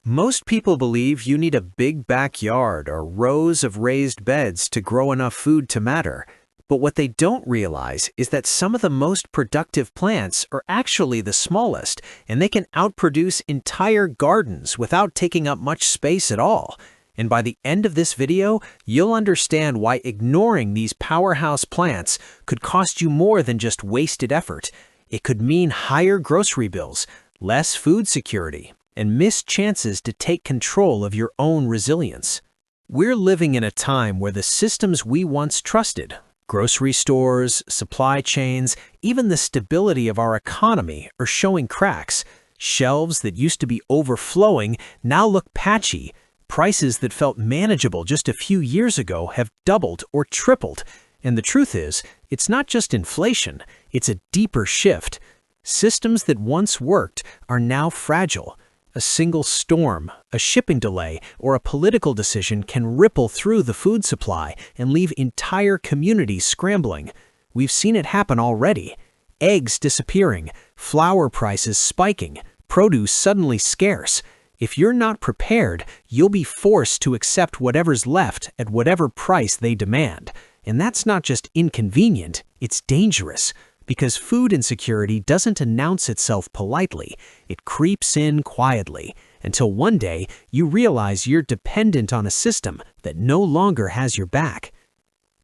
Most people believe you need a big backyard or rows of raised beds to grow enough food to matter. But what they don't realize is that some of the most productive plants are actually the smallest, and they can outproduce entire gardens without taking up much space at all. And by the end of this video, you'll understand why ignoring these powerhouse plants could cost you more than just wasted effort. It could mean higher grocery bills, less food security, and missed chances to take control of your own resilience. We're living in a time where the systems we once trusted, grocery stores, supply chains, even the stability of our economy, are showing cracks. Shelves that used to be overflowing now look patchy. Prices that felt manageable just a few years ago have doubled or tripled. And the truth is, it's not just inflation, it's a deeper shift. Systems that once worked are now fragile. A single storm, a shipping delay, or a political decision can ripple through the food supply and leave entire communities scrambling. We've seen it happen already. Eggs disappearing, flour prices spiking, produce suddenly scarce. If you're not prepared, you'll be forced to accept whatever's left at whatever price they demand. And that's not just inconvenient, it's dangerous. Because food insecurity doesn't announce itself politely, it creeps in quietly, until one day you realize you're dependent on a system that no longer has your back.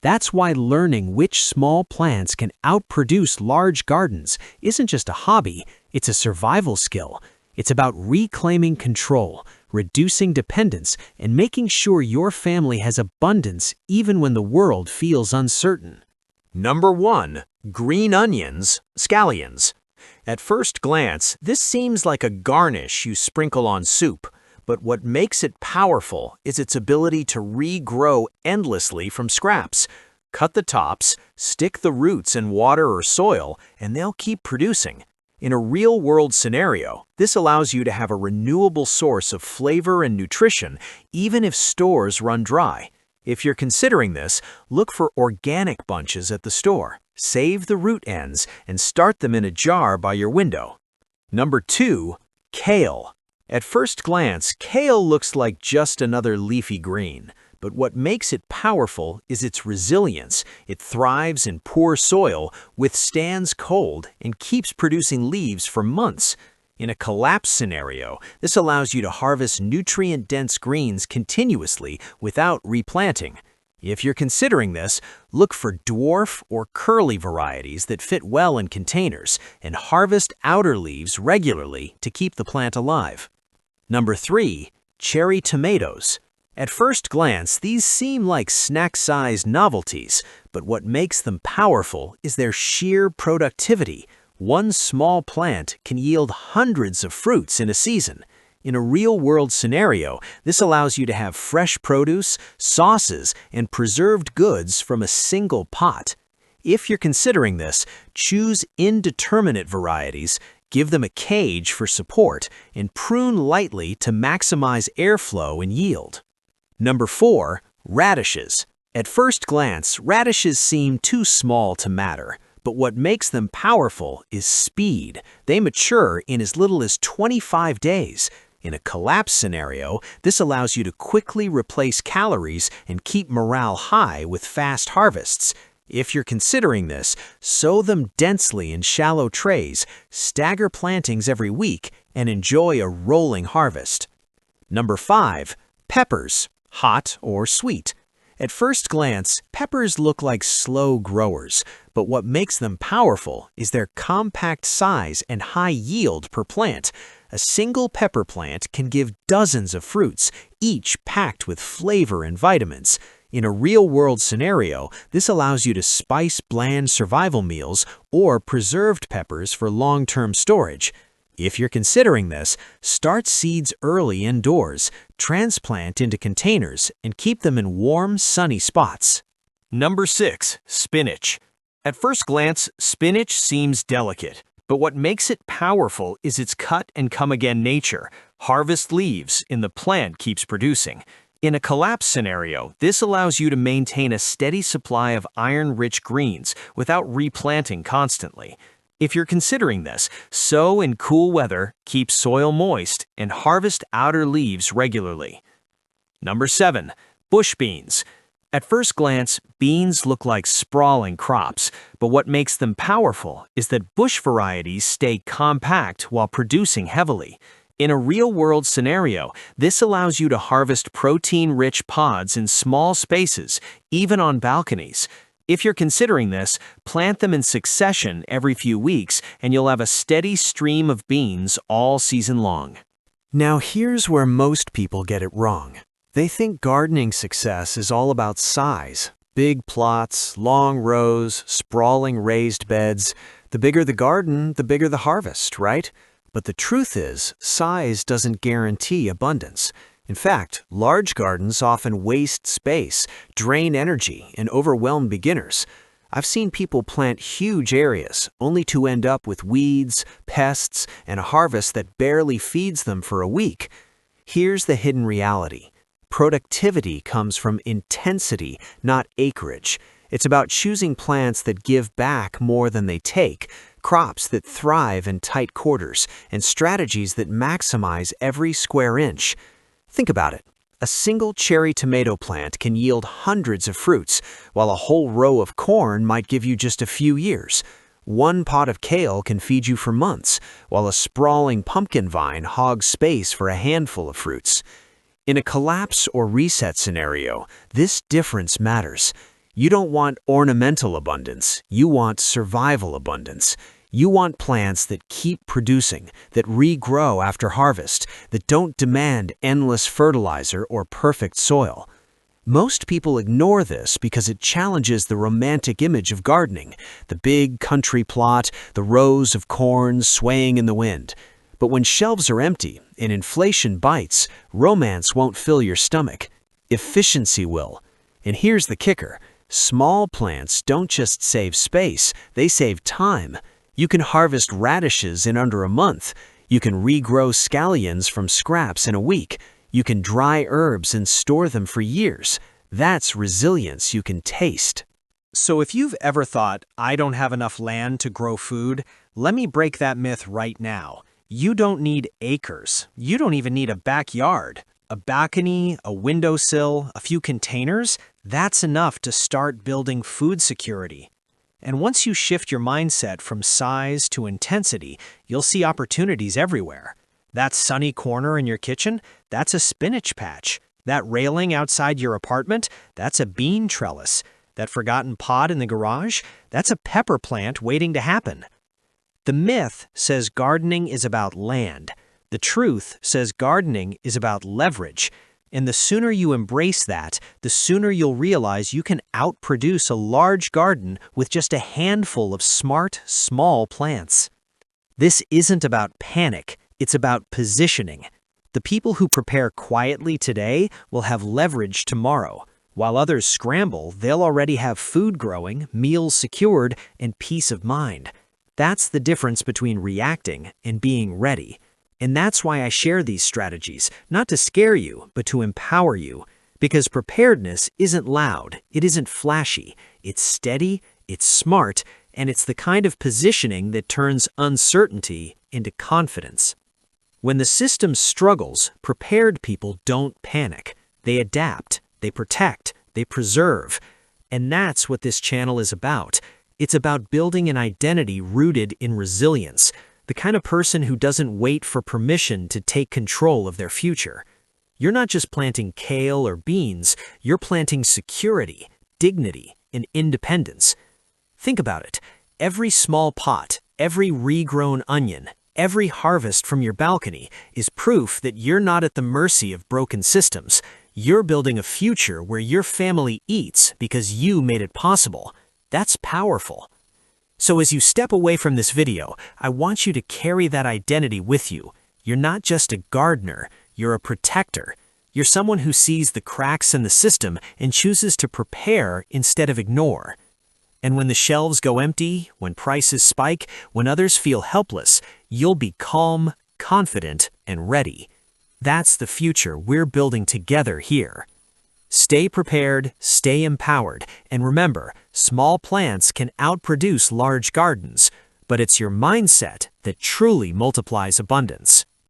That's why learning which small plants can outproduce large gardens isn't just a hobby, it's a survival skill. It's about reclaiming control, reducing dependence, and making sure your family has abundance even when the world feels uncertain. Number 1. Green onions, scallions. At first glance, this seems like a garnish you sprinkle on soup, but what makes it powerful is its ability to regrow endlessly from scraps. Cut the tops, stick the roots in water or soil, and they'll keep producing. In a real-world scenario, this allows you to have a renewable source of flavor and nutrition even if stores run dry. If you're considering this, look for organic bunches at the store. Save the root ends and start them in a jar by your window. Number 2. Kale. At first glance, kale looks like just another leafy green. But what makes it powerful is its resilience. It thrives in poor soil, withstands cold, and keeps producing leaves for months. In a collapse scenario, this allows you to harvest nutrient-dense greens continuously without replanting. If you're considering this, look for dwarf or curly varieties that fit well in containers and harvest outer leaves regularly to keep the plant alive. Number 3. Cherry tomatoes. At first glance, these seem like snack-sized novelties, but what makes them powerful is their sheer productivity. One small plant can yield hundreds of fruits in a season. In a real-world scenario, this allows you to have fresh produce, sauces, and preserved goods from a single pot. If you're considering this, choose indeterminate varieties, give them a cage for support, and prune lightly to maximize airflow and yield. Number 4. Radishes. At first glance, radishes seem too small to matter. But what makes them powerful is speed. They mature in as little as 25 days. In a collapse scenario, this allows you to quickly replace calories and keep morale high with fast harvests. If you're considering this, sow them densely in shallow trays, stagger plantings every week, and enjoy a rolling harvest. Number 5. Peppers, hot or sweet. At first glance, peppers look like slow growers, but what makes them powerful is their compact size and high yield per plant. A single pepper plant can give dozens of fruits, each packed with flavor and vitamins. In a real-world scenario, this allows you to spice bland survival meals or preserved peppers for long-term storage. If you're considering this, start seeds early indoors, transplant into containers, and keep them in warm, sunny spots. Number 6. Spinach. At first glance, spinach seems delicate, but what makes it powerful is its cut-and-come-again nature. Harvest leaves, and the plant keeps producing. In a collapse scenario, this allows you to maintain a steady supply of iron-rich greens without replanting constantly. If you're considering this, sow in cool weather, keep soil moist, and harvest outer leaves regularly. Number 7. Bush beans. At first glance, beans look like sprawling crops, but what makes them powerful is that bush varieties stay compact while producing heavily. In a real-world scenario, this allows you to harvest protein-rich pods in small spaces, even on balconies. If you're considering this, plant them in succession every few weeks, and you'll have a steady stream of beans all season long. Now here's where most people get it wrong. They think gardening success is all about size. Big plots, long rows, sprawling raised beds. The bigger the garden, the bigger the harvest, right? But the truth is, size doesn't guarantee abundance. In fact, large gardens often waste space, drain energy, and overwhelm beginners. I've seen people plant huge areas, only to end up with weeds, pests, and a harvest that barely feeds them for a week. Here's the hidden reality. Productivity comes from intensity, not acreage. It's about choosing plants that give back more than they take, crops that thrive in tight quarters, and strategies that maximize every square inch. Think about it. A single cherry tomato plant can yield hundreds of fruits, while a whole row of corn might give you just a few years. One pot of kale can feed you for months, while a sprawling pumpkin vine hogs space for a handful of fruits. In a collapse or reset scenario, this difference matters. You don't want ornamental abundance, you want survival abundance. You want plants that keep producing, that regrow after harvest, that don't demand endless fertilizer or perfect soil. Most people ignore this because it challenges the romantic image of gardening, the big country plot, the rows of corn swaying in the wind. But when shelves are empty and inflation bites, romance won't fill your stomach. Efficiency will. And here's the kicker. Small plants don't just save space, they save time. You can harvest radishes in under a month. You can regrow scallions from scraps in a week. You can dry herbs and store them for years. That's resilience you can taste. So if you've ever thought, I don't have enough land to grow food, let me break that myth right now. You don't need acres. You don't even need a backyard. A balcony, a windowsill, a few containers, that's enough to start building food security. And once you shift your mindset from size to intensity, you'll see opportunities everywhere. That sunny corner in your kitchen, that's a spinach patch. That railing outside your apartment, that's a bean trellis. That forgotten pot in the garage, that's a pepper plant waiting to happen. The myth says gardening is about land. The truth says gardening is about leverage. And the sooner you embrace that, the sooner you'll realize you can outproduce a large garden with just a handful of smart, small plants. This isn't about panic, it's about positioning. The people who prepare quietly today will have leverage tomorrow. While others scramble, they'll already have food growing, meals secured, and peace of mind. That's the difference between reacting and being ready. And that's why I share these strategies, not to scare you, but to empower you. Because preparedness isn't loud, it isn't flashy, it's steady, it's smart, and it's the kind of positioning that turns uncertainty into confidence. When the system struggles, prepared people don't panic. They adapt, they protect, they preserve. And that's what this channel is about. It's about building an identity rooted in resilience. The kind of person who doesn't wait for permission to take control of their future. You're not just planting kale or beans, you're planting security, dignity, and independence. Think about it. Every small pot, every regrown onion, every harvest from your balcony is proof that you're not at the mercy of broken systems. You're building a future where your family eats because you made it possible. That's powerful. So as you step away from this video, I want you to carry that identity with you. You're not just a gardener, you're a protector. You're someone who sees the cracks in the system and chooses to prepare instead of ignore. And when the shelves go empty, when prices spike, when others feel helpless, you'll be calm, confident, and ready. That's the future we're building together here. Stay prepared, stay empowered, and remember, small plants can outproduce large gardens. but it's your mindset that truly multiplies abundance.